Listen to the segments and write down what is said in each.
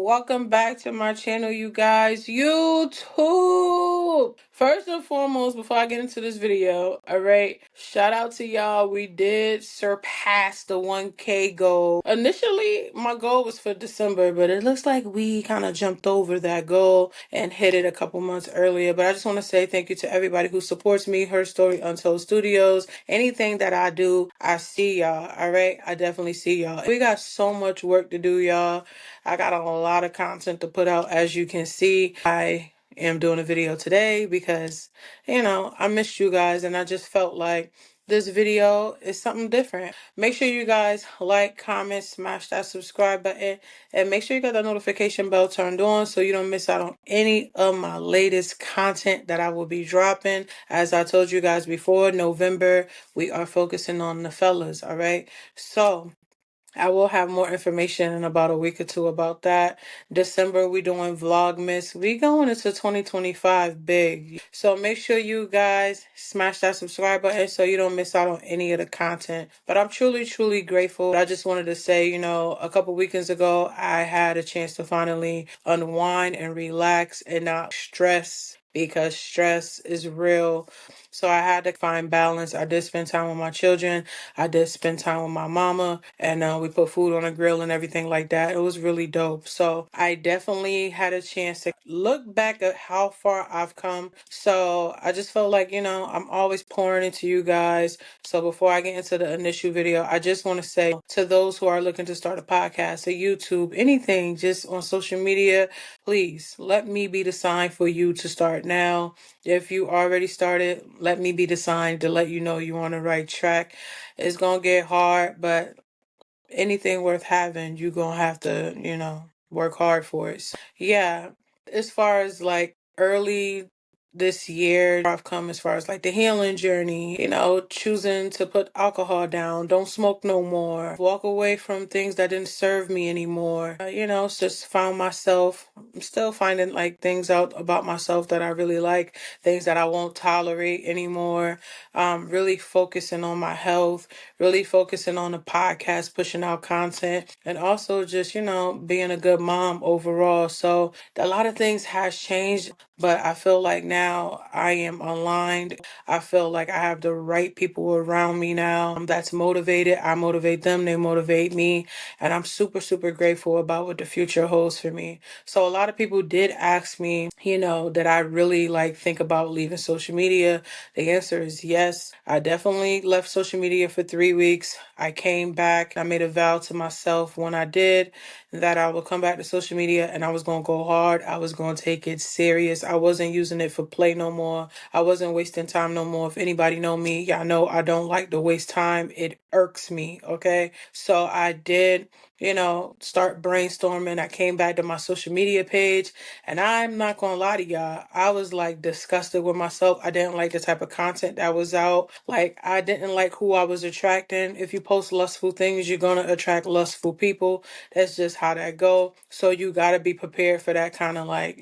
Welcome back to my channel, you guys. YouTube! First and foremost, before I get into this video, alright, shout out to y'all. We did surpass the 1K goal. Initially, my goal was for December, but it looks like we kind of jumped over that goal and hit it a couple months earlier. But I just want to say thank you to everybody who supports me, Her Story Untold Studios. Anything that I do, I see y'all, alright? I definitely see y'all. We got so much work to do, y'all. I got a lot of content to put out. As you can see, I am doing a video today because, I missed you guys and I just felt like this video is something different. Make sure you guys like, comment, smash that subscribe button, and make sure you got that notification bell turned on so you don't miss out on any of my latest content that I will be dropping. As I told you guys before, November, we are focusing on the fellas, all right? So I will have more information in about a week or two about that. December, we doing Vlogmas. We going into 2025 big. So make sure you guys smash that subscribe button so you don't miss out on any of the content. But I'm truly, truly grateful. I just wanted to say, a couple weekends ago, I had a chance to finally unwind and relax and not stress, because stress is real. So I had to find balance. I did spend time with my children. I did spend time with my mama, and we put food on the grill and everything like that. It was really dope. So I definitely had a chance to look back at how far I've come. So I just felt like, I'm always pouring into you guys. So before I get into the initial video, I just want to say to those who are looking to start a podcast, a YouTube, anything, just on social media, please let me be the sign for you to start now. If you already started, let me be the sign to let you know you're on the right track. It's gonna get hard, but anything worth having, you're gonna have to, work hard for it. So, yeah, as far as like early this year, I've come as far as like the healing journey, choosing to put alcohol down, don't smoke no more, walk away from things that didn't serve me anymore. Just found myself, I'm still finding like things out about myself that I really like, things that I won't tolerate anymore. Really focusing on my health, really focusing on the podcast, pushing out content, and also just, being a good mom overall. So a lot of things has changed, but I feel like now I am aligned. I feel like I have the right people around me now that's motivated. I motivate them, they motivate me, and I'm super, super grateful about what the future holds for me. So a lot of people did ask me, that I really like think about leaving social media. The answer is yes. I definitely left social media for 3 weeks. I came back. I made a vow to myself when I did that I would come back to social media and I was going to go hard. I was going to take it serious. I wasn't using it for play no more. I wasn't wasting time no more. If anybody know me, y'all know I don't like to waste time. It irks me, okay? So I did, start brainstorming. I came back to my social media page, and I'm not going to lie to y'all. I was like disgusted with myself. I didn't like the type of content that was out. Like, I didn't like who I was attracting. If you post lustful things, you're going to attract lustful people. That's just how that go. So you got to be prepared for that kind of like,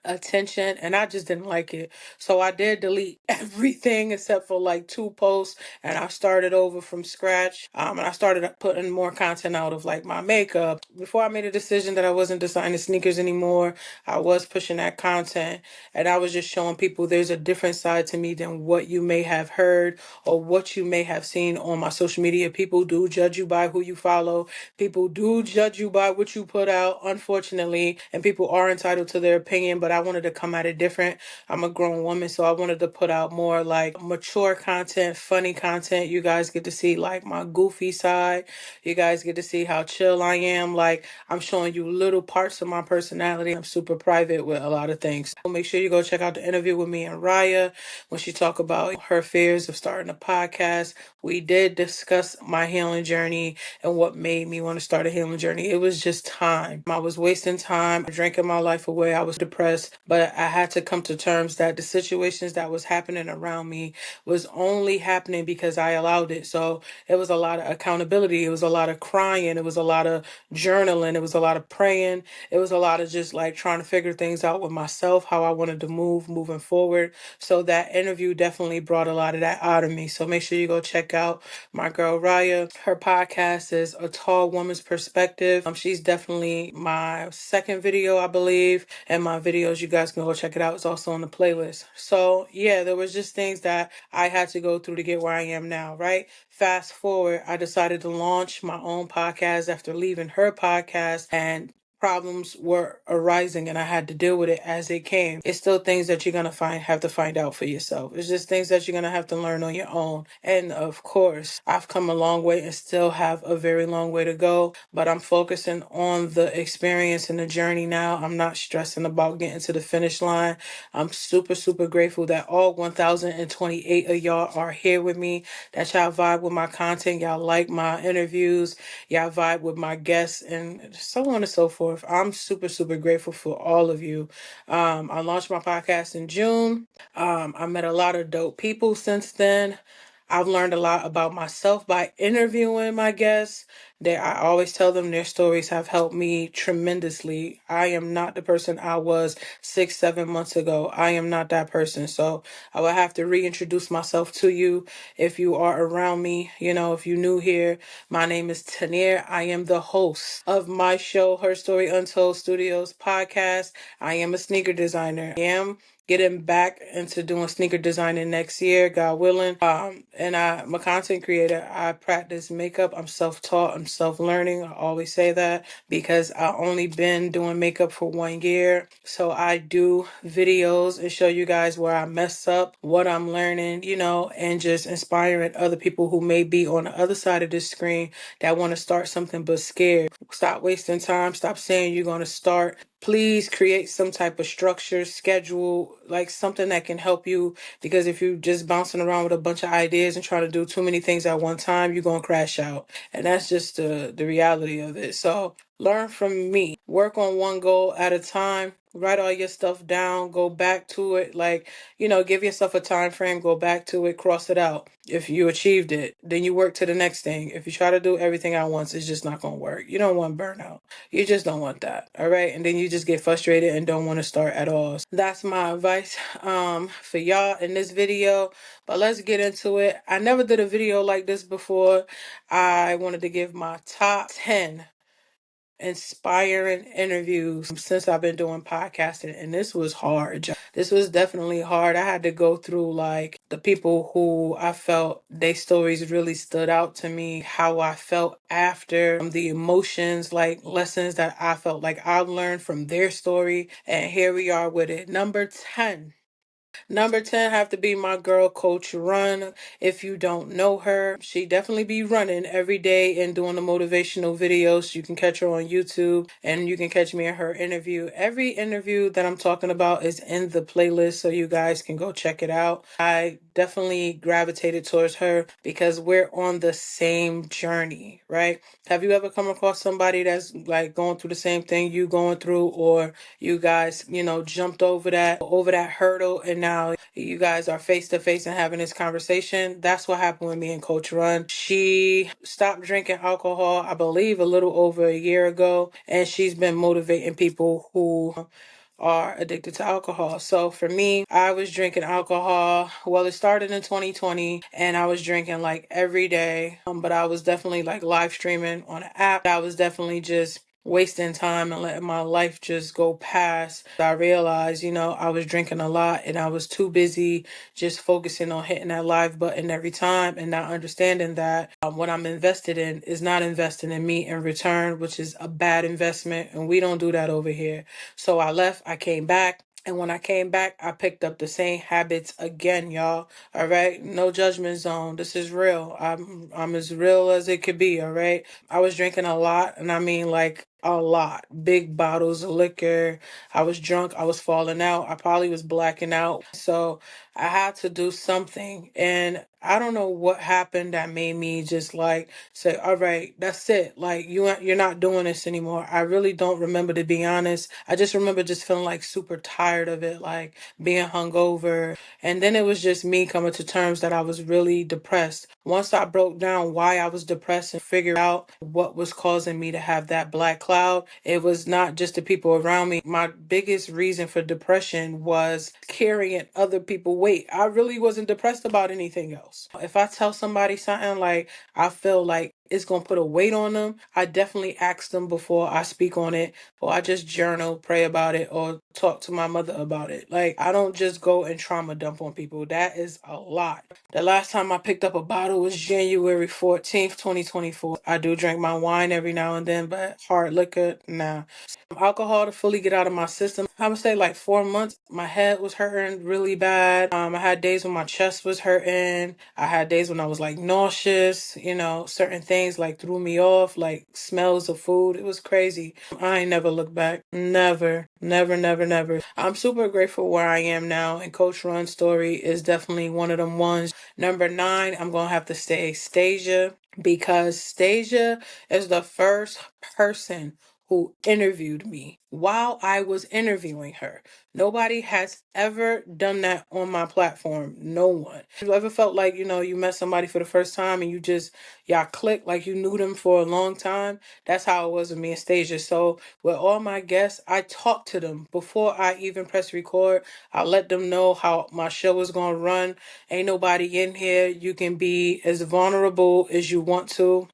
attention. And I just didn't like it. So I did delete everything except for like 2 posts, and I started over from scratch. And I started putting more content out of like my makeup. Before I made a decision that I wasn't designing sneakers anymore, I was pushing that content, and I was just showing people there's a different side to me than what you may have heard or what you may have seen on my social media. People do judge you by who you follow. People do judge you by what you put out, unfortunately, and people are entitled to their opinion, but I wanted to come at it different. I'm a grown woman, so I wanted to put out more like mature content, funny content. You guys get to see like my goofy side. You guys get to see how chill I am. Like, I'm showing you little parts of my personality. I'm super private with a lot of things. So make sure you go check out the interview with me and Raya when she talked about her fears of starting a podcast. We did discuss my healing journey and what made me want to start a healing journey. It was just time. I was wasting time, drinking my life away. I was depressed, but I had to come to terms terms that the situations that was happening around me was only happening because I allowed it. So it was a lot of accountability. It was a lot of crying. It was a lot of journaling. It was a lot of praying. It was a lot of just like trying to figure things out with myself, how I wanted to move moving forward. So that interview definitely brought a lot of that out of me. So make sure you go check out my girl Raya. Her podcast is A Tall Woman's Perspective. She's definitely my second video, I believe. And my videos, you guys can go check it out. It's also on the playlist. So yeah, there was just things that I had to go through to get where I am now, right? Fast forward, I decided to launch my own podcast after leaving her podcast, and problems were arising and I had to deal with it as it came. It's still things that you're gonna have to find out for yourself. It's just things that you're gonna have to learn on your own. And of course, I've come a long way and still have a very long way to go, but I'm focusing on the experience and the journey now. I'm not stressing about getting to the finish line. I'm super, super grateful that all 1,028 of y'all are here with me, that y'all vibe with my content, y'all like my interviews, y'all vibe with my guests, and so on and so forth. I'm super, super grateful for all of you. I launched my podcast in June. I met a lot of dope people since then. I've learned a lot about myself by interviewing my guests. I always tell them their stories have helped me tremendously. I am not the person I was 6, 7 months ago. I am not that person. So I will have to reintroduce myself to you if you are around me. If you're new here, my name is Tanir. I am the host of my show, Her Story Untold Studios podcast. I am a sneaker designer. I am getting back into doing sneaker designing next year, God willing. And I'm a content creator. I practice makeup. I'm self-taught. I'm self-learning. I always say that because I only been doing makeup for 1 year. So I do videos and show you guys where I mess up, what I'm learning, and just inspiring other people who may be on the other side of this screen that want to start something but scared. Stop wasting time. Stop saying you're going to start. Please create some type of structure, schedule, like something that can help you. Because if you're just bouncing around with a bunch of ideas and trying to do too many things at one time, you're going to crash out. And that's just the reality of it. So learn from me. Work on one goal at a time. Write all your stuff down. Go back to it. Give yourself a time frame. Go back to it. Cross it out. If you achieved it, then you work to the next thing. If you try to do everything at once, it's just not going to work. You don't want burnout. You just don't want that. All right. And then you just get frustrated and don't want to start at all. So that's my advice for y'all in this video. But let's get into it. I never did a video like this before. I wanted to give my top 10 inspiring interviews since I've been doing podcasting, and this was hard. This was definitely hard. I had to go through like the people who I felt their stories really stood out to me, how I felt after, the emotions, like lessons that I felt like I learned from their story, and here we are with it. Number 10. Number 10 have to be my girl, Coach Run. If you don't know her, she definitely be running every day and doing the motivational videos. You can catch her on YouTube and you can catch me in her interview. Every interview that I'm talking about is in the playlist, so you guys can go check it out. I definitely gravitated towards her because we're on the same journey, right? Have you ever come across somebody that's like going through the same thing you going through, or you guys, jumped over that hurdle, and now you guys are face to face and having this conversation? That's what happened with me and Coach Run. She stopped drinking alcohol, I believe, a little over a year ago, and she's been motivating people who are addicted to alcohol. So for me, I was drinking alcohol. Well, it started in 2020 and I was drinking like every day. But I was definitely like live streaming on an app. I was definitely just wasting time and letting my life just go past. I realized, I was drinking a lot and I was too busy just focusing on hitting that live button every time and not understanding that what I'm invested in is not investing in me in return, which is a bad investment. And we don't do that over here. So I left, I came back. And when I came back, I picked up the same habits again, y'all. All right. No judgment zone. This is real. I'm as real as it could be. All right. I was drinking a lot. And I mean, like, a lot. Big bottles of liquor. I was drunk. I was falling out. I probably was blacking out. So I had to do something. And I don't know what happened that made me just like say, all right, that's it. Like you're not doing this anymore. I really don't remember, to be honest. I just remember just feeling like super tired of it, like being hungover. And then it was just me coming to terms that I was really depressed. Once I broke down why I was depressed and figured out what was causing me to have that black cloud, it was not just the people around me. My biggest reason for depression was carrying other people's weight. I really wasn't depressed about anything else. If I tell somebody something like I feel like it's going to put a weight on them, I definitely ask them before I speak on it, or I just journal, pray about it, or talk to my mother about it. Like, I don't just go and trauma dump on people. That is a lot. The last time I picked up a bottle was January 14th, 2024. I do drink my wine every now and then, but hard liquor, nah. Alcohol to fully get out of my system, I would say like 4 months. My head was hurting really bad. I had days when my chest was hurting. I had days when I was like nauseous. Certain things like threw me off, like smells of food. It was crazy. I ain't never looked back. Never, never, never, never. I'm super grateful where I am now, and Coach Run's story is definitely one of them ones. Number 9, I'm gonna have to say Stasia, because Stasia is the first person who interviewed me while I was interviewing her. Nobody has ever done that on my platform. No one. You ever felt like, you met somebody for the first time and y'all clicked like you knew them for a long time? That's how it was with me and Stasia. So with all my guests, I talked to them before I even press record. I let them know how my show is going to run. Ain't nobody in here. You can be as vulnerable as you want to.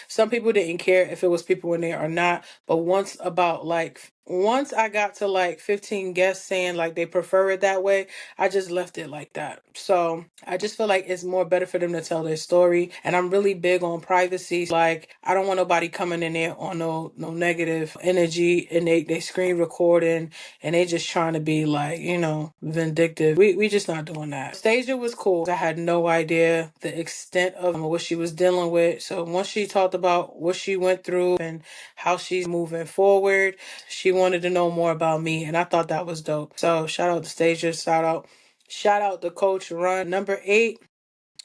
Some people didn't care if it was people in there or not. But once I got to like 15 guests saying like they prefer it that way, I just left it like that. So I just feel like it's more better for them to tell their story. And I'm really big on privacy. Like, I don't want nobody coming in there on no negative energy, and they screen recording and they just trying to be like, vindictive. We just not doing that. Stasia was cool. I had no idea the extent of what she was dealing with. So once she talked about what she went through and how she's moving forward, she wanted to know more about me, and I thought that was dope. So shout out to Stasia. Shout out to Coach Run. Number 8,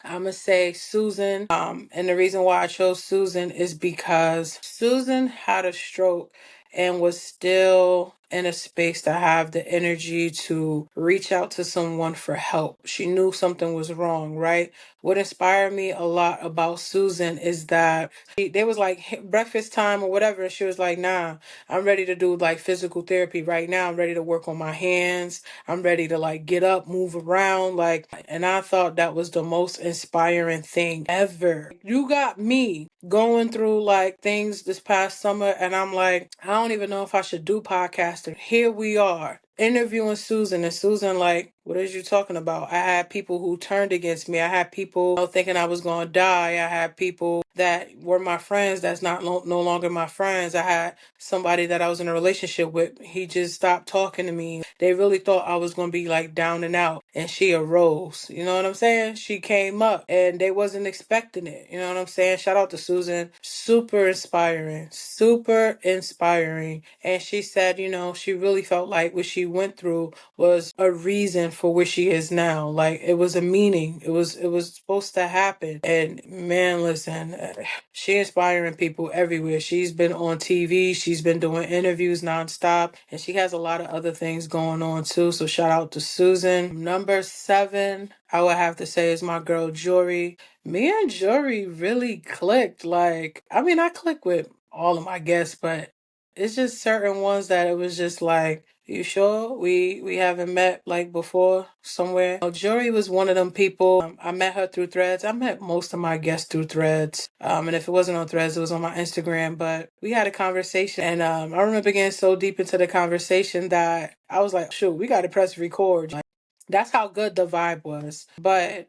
I'm going to say Susan. And the reason why I chose Susan is because Susan had a stroke and was still in a space to have the energy to reach out to someone for help. She knew something was wrong, right? What inspired me a lot about Susan is that there was like breakfast time or whatever, and she was like, nah, I'm ready to do like physical therapy right now. I'm ready to work on my hands. I'm ready to like get up, move around, and I thought that was the most inspiring thing ever. You got me going through like things this past summer, and I'm like, I don't even know if I should do podcasting. Here we are interviewing Susan, and Susan like, what is you talking about? I had people who turned against me. I had people thinking I was going to die. I had people that were my friends that's no longer my friends. I had somebody that I was in a relationship with. He just stopped talking to me. They really thought I was going to be like down and out, and she arose. You know what I'm saying? She came up and they wasn't expecting it. You know what I'm saying? Shout out to Susan. Super inspiring. Super inspiring. And she said, she really felt like what she went through was a reason for where she is now. Like, it was a meaning. It was supposed to happen. And man, listen, she inspiring people everywhere. She's been on TV. She's been doing interviews nonstop, and she has a lot of other things going on too. So shout out to Susan. Number 7, I would have to say, is my girl Jory. Me and Jory really clicked. Like, I mean, I click with all of my guests, but it's just certain ones that it was just like, you sure we haven't met like before somewhere? Jory was one of them people. I met her through Threads. I met most of my guests through Threads. And if it wasn't on Threads, it was on my Instagram. But we had a conversation, and I remember getting so deep into the conversation that I was like, shoot, we got to press record. Like, that's how good the vibe was. But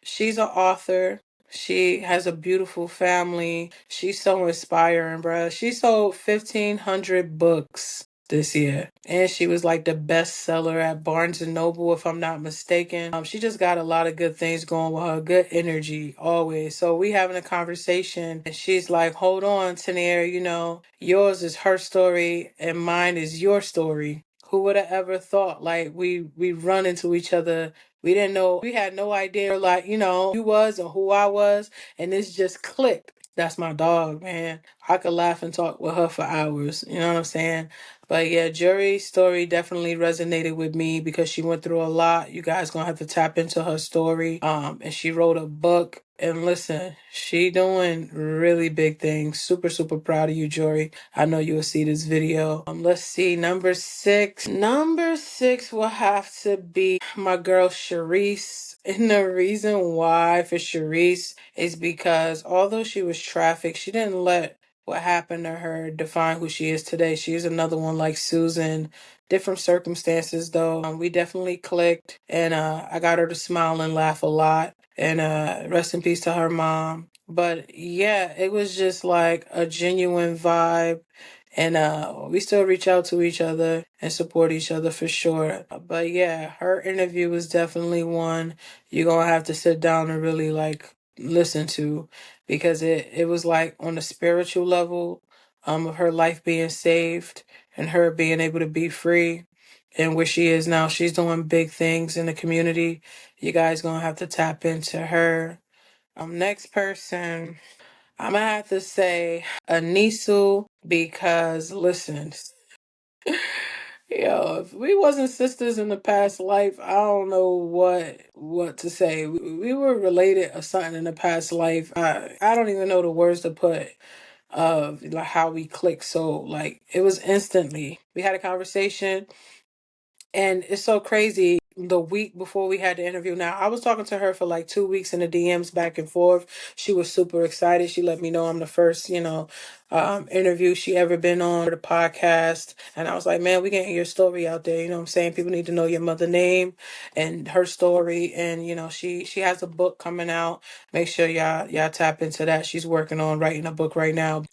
she's an author. She has a beautiful family. She's so inspiring, bruh. She sold 1,500 books. this year. And she was like the bestseller at Barnes and Noble, if I'm not mistaken. She just got a lot of good things going with her, good energy always. So we having a conversation and she's like, hold on, Tanier, yours is her story and mine is your story. Who would have ever thought like we run into each other? We didn't know, we had no idea like, you was or who I was, and this just clicked. That's my dog, man. I could laugh and talk with her for hours. You know what I'm saying? But yeah, Jury's story definitely resonated with me because she went through a lot. You guys gonna have to tap into her story. And she wrote a book. And listen, she doing really big things. Super, super proud of you, Jory. I know you will see this video. Let's see, number 6. Number 6 will have to be my girl Sharice. And the reason why for Sharice is because although she was trafficked, she didn't let what happened to her define who she is today. She is another one like Susan. Different circumstances though. We definitely clicked, and I got her to smile and laugh a lot. And rest in peace to her mom. But yeah, it was just like a genuine vibe. And we still reach out to each other and support each other for sure. But yeah, her interview was definitely one you're gonna have to sit down and really like listen to, because it was like on a spiritual level, of her life being saved and her being able to be free. And where she is now, she's doing big things in the community. You guys gonna have to tap into her. Next person, I'm gonna have to say Anisu, because listen, yo, if we wasn't sisters in the past life, I don't know what to say. We were related or something in the past life. I don't even know the words to put of like how we clicked. So like it was instantly. We had a conversation. And it's so crazy. The week before we had the interview, now I was talking to her for like 2 weeks in the DMs back and forth. She was super excited. She let me know I'm the first, interview she ever been on the podcast. And I was like, man, we getting your story out there. You know what I'm saying? People need to know your mother name and her story. And, she has a book coming out. Make sure y'all tap into that. She's working on writing a book right now.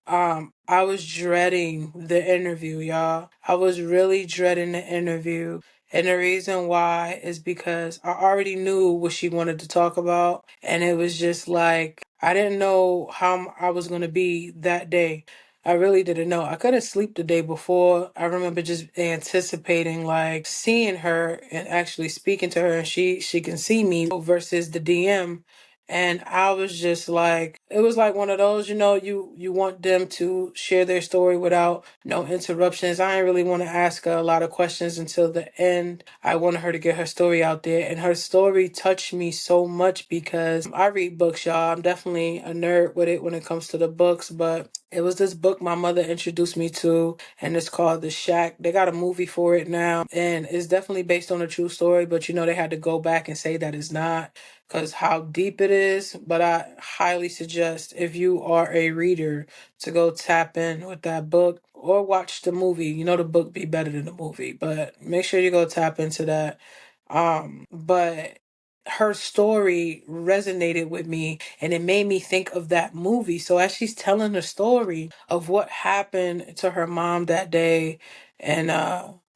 I was dreading the interview, y'all. I was really dreading the interview. And the reason why is because I already knew what she wanted to talk about. And it was just like, I didn't know how I was going to be that day. I really didn't know. I couldn't sleep the day before. I remember just anticipating like seeing her and actually speaking to her, and she can see me versus the DM. And I was just like, it was like one of those, you want them to share their story without no interruptions. I didn't really want to ask her a lot of questions until the end. I wanted her to get her story out there. And her story touched me so much because I read books, y'all. I'm definitely a nerd with it when it comes to the books, but it was this book my mother introduced me to, and it's called The Shack. They got a movie for it now, and it's definitely based on a true story, but they had to go back and say that it's not because how deep it is. But I highly suggest, if you are a reader, to go tap in with that book or watch the movie. The book be better than the movie, but make sure you go tap into that. But her story resonated with me and it made me think of that movie. So as she's telling the story of what happened to her mom that day and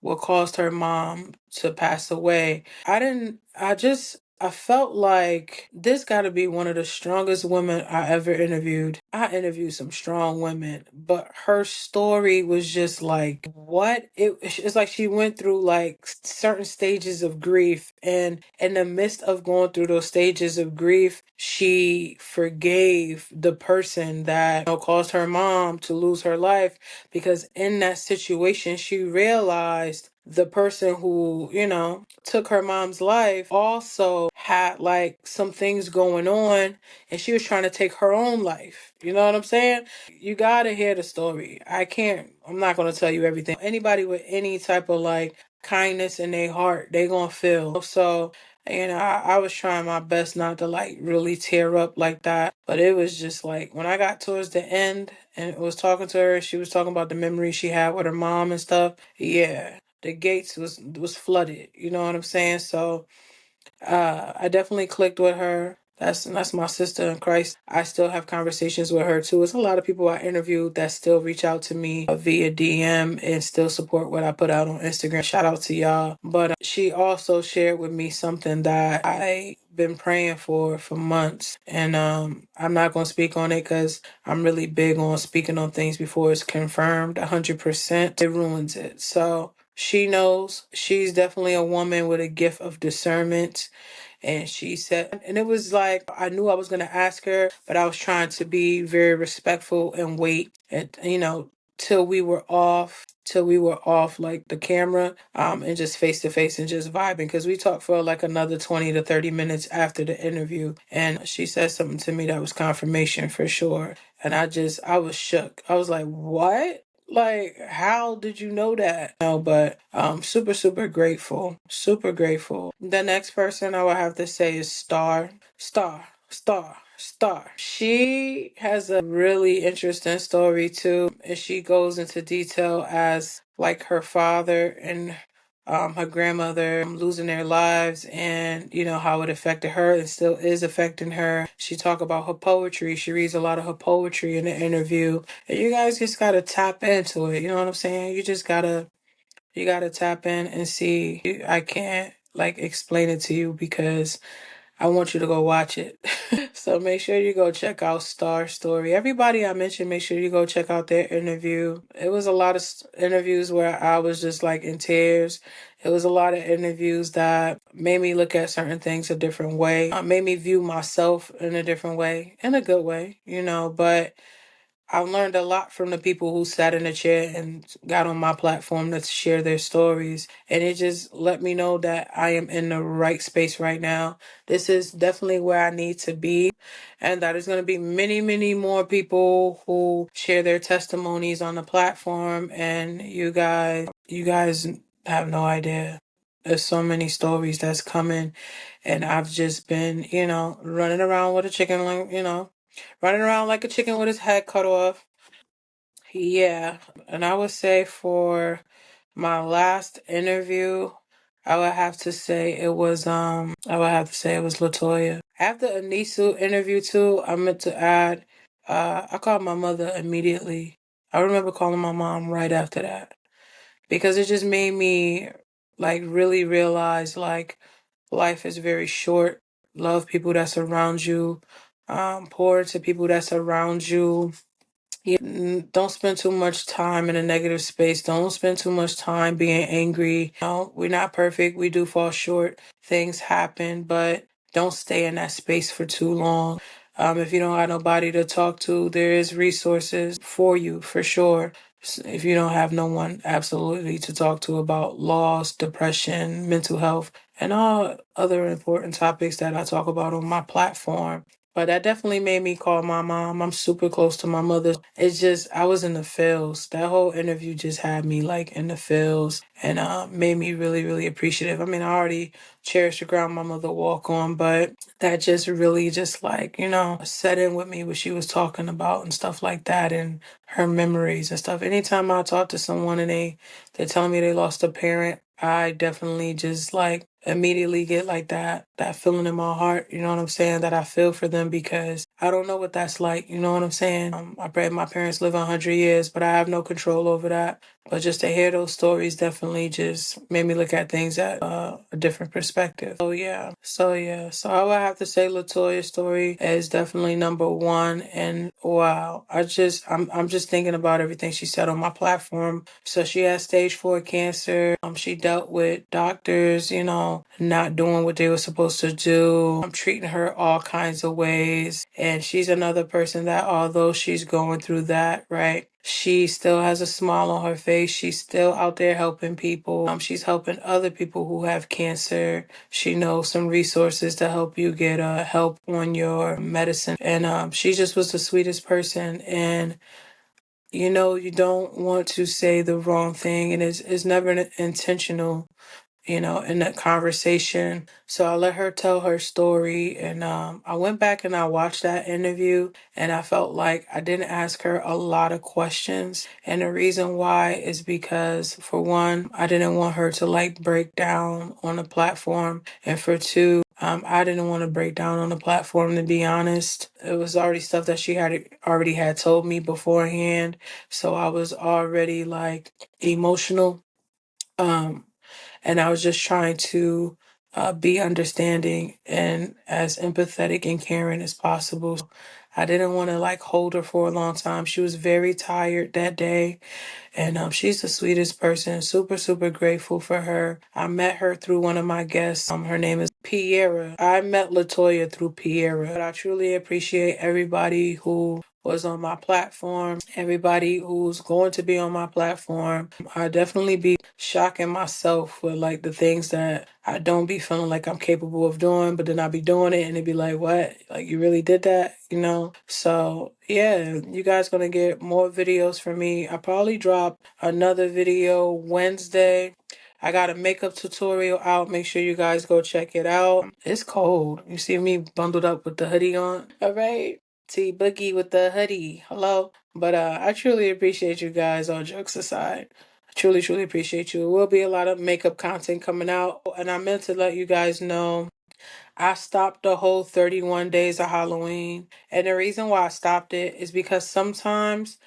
what caused her mom to pass away, I felt like this got to be one of the strongest women I ever interviewed. I interviewed some strong women, but her story was just like, what? It's like she went through like certain stages of grief, and in the midst of going through those stages of grief, she forgave the person that caused her mom to lose her life, because in that situation, she realized the person who, took her mom's life also had like some things going on, and she was trying to take her own life. You know what I'm saying? You gotta hear the story. I'm not gonna tell you everything. Anybody with any type of like kindness in their heart, they gonna feel. So, I was trying my best not to like really tear up like that. But it was just like when I got towards the end and was talking to her, she was talking about the memories she had with her mom and stuff. Yeah, the gates was flooded. You know what I'm saying? So I definitely clicked with her. That's my sister in Christ. I still have conversations with her too. It's a lot of people I interviewed that still reach out to me via DM and still support what I put out on Instagram. Shout out to y'all. But she also shared with me something that I been praying for months, and I'm not gonna speak on it because I'm really big on speaking on things before it's confirmed 100%. It ruins it. So she knows. She's definitely a woman with a gift of discernment. And she said, and it was like, I knew I was going to ask her, but I was trying to be very respectful and wait, and, till we were off like the camera, and just face to face and just vibing. Because we talked for like another 20 to 30 minutes after the interview. And she said something to me that was confirmation for sure. And I was shook. I was like, what? Like, how did you know that? No, but super, super grateful. Super grateful. The next person I would have to say is Star. Star. She has a really interesting story too, and she goes into detail as like her father and her grandmother losing their lives, and how it affected her and still is affecting her. She talk about her poetry. She reads a lot of her poetry in the interview, and you guys just gotta tap into it. You know what I'm saying? You gotta tap in and see. I can't like explain it to you because I want you to go watch it. So make sure you go check out Star Story. Everybody I mentioned, make sure you go check out their interview. It was a lot of interviews where I was just like in tears. It was a lot of interviews that made me look at certain things a different way, made me view myself in a different way, in a good way, but I learned a lot from the people who sat in a chair and got on my platform to share their stories. And it just let me know that I am in the right space right now. This is definitely where I need to be. And that there's going to be many, many more people who share their testimonies on the platform. And you guys have no idea. There's so many stories that's coming. And I've just been, running around with a chicken, running around like a chicken with his head cut off. Yeah. And I would say for my last interview, I would have to say it was Latoya. After Anisu interview too, I meant to add, I called my mother immediately. I remember calling my mom right after that because it just made me like really realize like life is very short. Love people that surround you. Pour into people that surround you. Yeah, don't spend too much time in a negative space. Don't spend too much time being angry. No, we're not perfect. We do fall short. Things happen, but don't stay in that space for too long. If you don't have nobody to talk to, there is resources for you for sure. If you don't have no one absolutely to talk to about loss, depression, mental health, and all other important topics that I talk about on my platform. But that definitely made me call my mom. I'm super close to my mother. It's just, I was in the feels. That whole interview just had me like in the feels and made me really, really appreciative. I mean, I already cherish the ground my mother walk on, but that just really just like, set in with me what she was talking about and stuff like that and her memories and stuff. Anytime I talk to someone and they tell me they lost a parent, I definitely just like immediately get like that feeling in my heart, you know what I'm saying, that I feel for them because I don't know what that's like, you know what I'm saying? I pray my parents live 100 years, but I have no control over that. But just to hear those stories definitely just made me look at things at a different perspective. So I would have to say Latoya's story is definitely number one. And wow, I'm just thinking about everything she said on my platform. So she has stage 4 cancer. She dealt with doctors, not doing what they were supposed to do. I'm treating her all kinds of ways. And she's another person that although she's going through that, right? She still has a smile on her face. She's still out there helping people. She's helping other people who have cancer. She knows some resources to help you get help on your medicine. And she just was the sweetest person. And you don't want to say the wrong thing, and it's never intentional, in that conversation. So I let her tell her story. And I went back and I watched that interview and I felt like I didn't ask her a lot of questions. And the reason why is because for one, I didn't want her to like break down on the platform. And for two, I didn't want to break down on the platform, to be honest. It was already stuff that she had already had told me beforehand. So I was already like emotional. Um, and I was just trying to be understanding and as empathetic and caring as possible. I didn't want to like hold her for a long time. She was very tired that day. And she's the sweetest person. Super, super grateful for her. I met her through one of my guests. Her name is Piera. I met Latoya through Piera. But I truly appreciate everybody who was on my platform, everybody who's going to be on my platform. I definitely be shocking myself with like the things that I don't be feeling like I'm capable of doing, but then I be doing it and it be like, what? Like you really did that, you know? So yeah, you guys gonna get more videos from me. I probably drop another video Wednesday. I got a makeup tutorial out. Make sure you guys go check it out. It's cold. You see me bundled up with the hoodie on? All right. T Boogie with the hoodie. Hello. But I truly appreciate you guys, all jokes aside. I truly, truly appreciate you. There will be a lot of makeup content coming out. And I meant to let you guys know I stopped the whole 31 days of Halloween. And the reason why I stopped it is because sometimes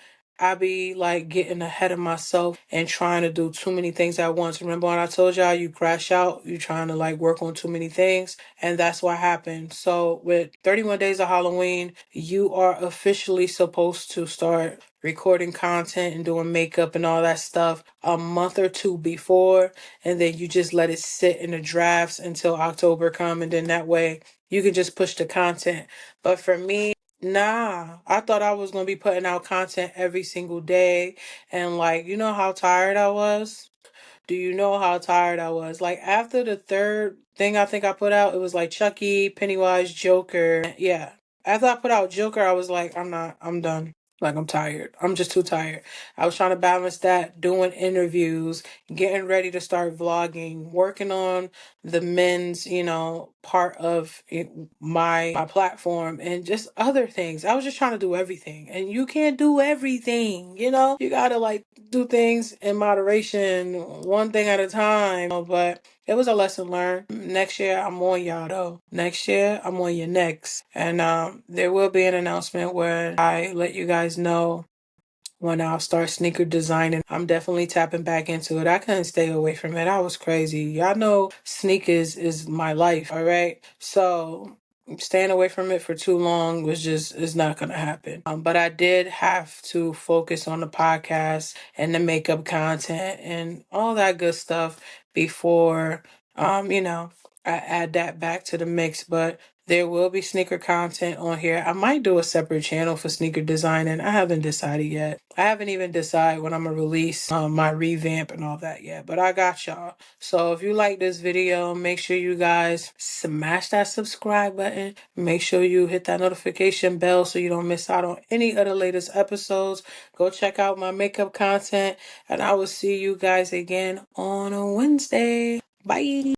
I be like getting ahead of myself and trying to do too many things at once. Remember when I told y'all you crash out, you trying to like work on too many things, and that's what happened. So with 31 days of Halloween, you are officially supposed to start recording content and doing makeup and all that stuff a month or two before, and then you just let it sit in the drafts until October come, and then that way you can just push the content. But for me, nah, I thought I was gonna be putting out content every single day, and like, you know how tired I was? Do you know how tired I was? Like after the third thing I think I put out, it was like Chucky, Pennywise, Joker. Yeah. After I put out Joker, I was like, I'm done. Like I'm tired. I'm just too tired. I was trying to balance that, doing interviews, getting ready to start vlogging, working on the men's, part of my platform and just other things. I was just trying to do everything. And you can't do everything, you know? You gotta like do things in moderation, one thing at a time. But it was a lesson learned. Next year I'm on y'all though. Next year I'm on your next. And there will be an announcement where I let you guys know when I'll start sneaker designing. I'm definitely tapping back into it. I couldn't stay away from it. I was crazy. Y'all know sneakers is my life, all right? So staying away from it for too long is not gonna happen. But I did have to focus on the podcast and the makeup content and all that good stuff before I add that back to the mix. But there will be sneaker content on here. I might do a separate channel for sneaker designing. I haven't decided yet. I haven't even decided when I'm gonna release my revamp and all that yet. But I got y'all. So if you like this video, make sure you guys smash that subscribe button. Make sure you hit that notification bell so you don't miss out on any of the latest episodes. Go check out my makeup content, and I will see you guys again on a Wednesday. Bye.